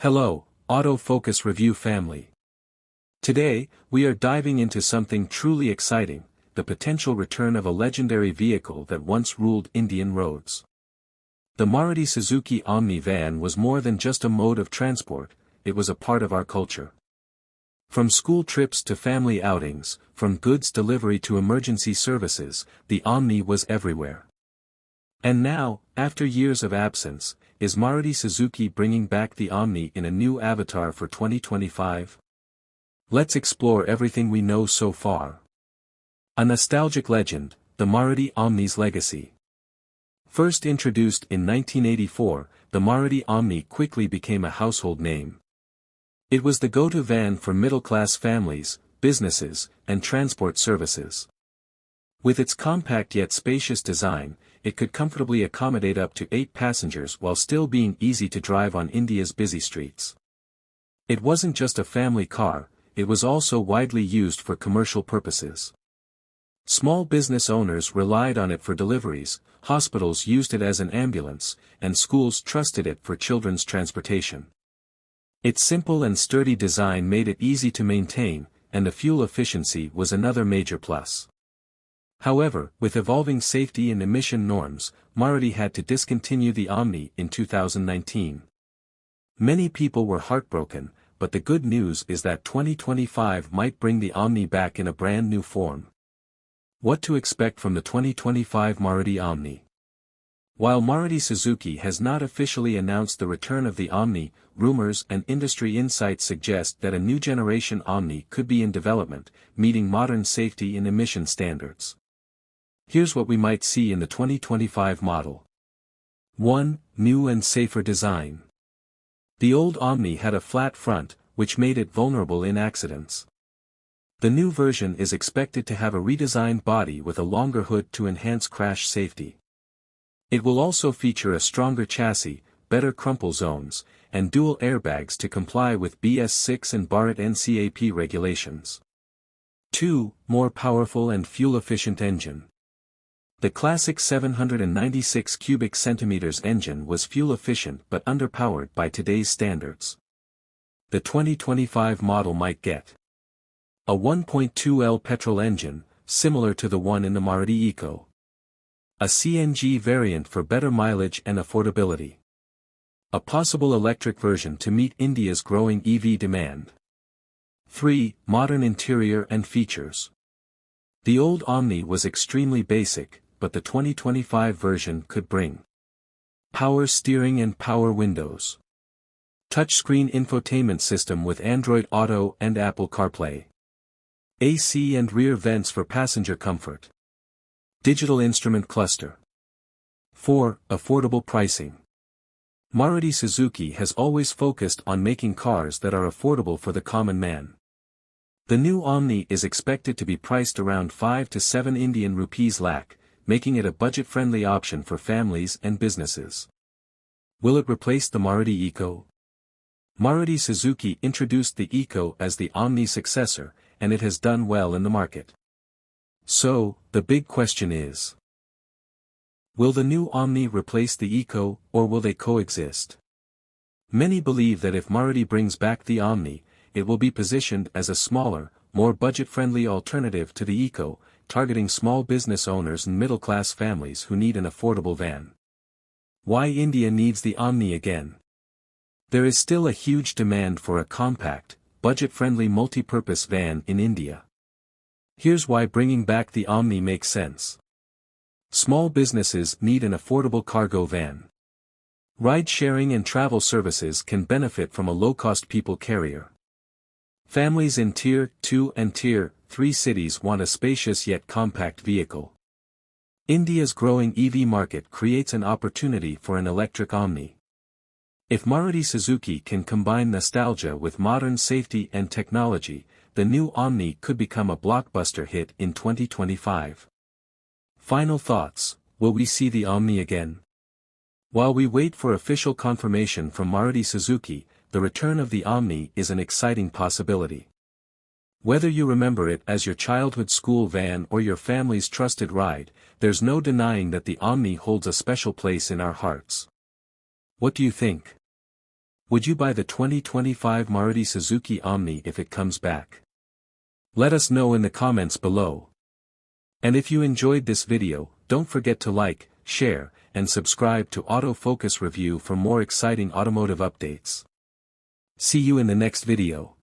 Hello, Autofocus Review family. Today, we are diving into something truly exciting, the potential return of a legendary vehicle that once ruled Indian roads. The Maruti Suzuki Omni van was more than just a mode of transport, it was a part of our culture. From school trips to family outings, from goods delivery to emergency services, the Omni was everywhere. And now, after years of absence, is Maruti Suzuki bringing back the Omni in a new avatar for 2025? Let's explore everything we know so far. A nostalgic legend, the Maruti Omni's legacy. First introduced in 1984, the Maruti Omni quickly became a household name. It was the go-to van for middle-class families, businesses, and transport services. With its compact yet spacious design, it could comfortably accommodate up to 8 passengers while still being easy to drive on India's busy streets. It wasn't just a family car, it was also widely used for commercial purposes. Small business owners relied on it for deliveries, hospitals used it as an ambulance, and schools trusted it for children's transportation. Its simple and sturdy design made it easy to maintain, and the fuel efficiency was another major plus. However, with evolving safety and emission norms, Maruti had to discontinue the Omni in 2019. Many people were heartbroken, but the good news is that 2025 might bring the Omni back in a brand new form. What to expect from the 2025 Maruti Omni? While Maruti Suzuki has not officially announced the return of the Omni, rumors and industry insights suggest that a new generation Omni could be in development, meeting modern safety and emission standards. Here's what we might see in the 2025 model. 1. New and safer design. The old Omni had a flat front, which made it vulnerable in accidents. The new version is expected to have a redesigned body with a longer hood to enhance crash safety. It will also feature a stronger chassis, better crumple zones, and dual airbags to comply with BS6 and Bharat NCAP regulations. 2. More powerful and fuel-efficient engine. The classic 796 cubic centimeters engine was fuel-efficient but underpowered by today's standards. The 2025 model might get a 1.2L petrol engine, similar to the one in the Maruti Eeco. A CNG variant for better mileage and affordability. A possible electric version to meet India's growing EV demand. 3. Modern interior and features. The old Omni was extremely basic, but the 2025 version could bring power steering and power windows. Touchscreen infotainment system with Android Auto and Apple CarPlay. AC and rear vents for passenger comfort. Digital instrument cluster. 4. Affordable pricing. Maruti Suzuki has always focused on making cars that are affordable for the common man. The new Omni is expected to be priced around 5 to 7 Indian rupees lakh, making it a budget-friendly option for families and businesses. Will it replace the Maruti Eeco? Maruti Suzuki introduced the Eeco as the Omni successor, and it has done well in the market. So, the big question is: will the new Omni replace the Eeco, or will they coexist? Many believe that if Maruti brings back the Omni, it will be positioned as a smaller, more budget-friendly alternative to the Eeco, targeting small business owners and middle-class families who need an affordable van. Why India needs the Omni again? There is still a huge demand for a compact, budget-friendly multi-purpose van in India. Here's why bringing back the Omni makes sense. Small businesses need an affordable cargo van. Ride-sharing and travel services can benefit from a low-cost people carrier. Families in Tier 2 and Tier 3 cities want a spacious yet compact vehicle. India's growing EV market creates an opportunity for an electric Omni. If Maruti Suzuki can combine nostalgia with modern safety and technology, the new Omni could become a blockbuster hit in 2025. Final thoughts: will we see the Omni again? While we wait for official confirmation from Maruti Suzuki, the return of the Omni is an exciting possibility. Whether you remember it as your childhood school van or your family's trusted ride, there's no denying that the Omni holds a special place in our hearts. What do you think? Would you buy the 2025 Maruti Suzuki Omni if it comes back? Let us know in the comments below. And if you enjoyed this video, don't forget to like, share, and subscribe to Autofocus Review for more exciting automotive updates. See you in the next video.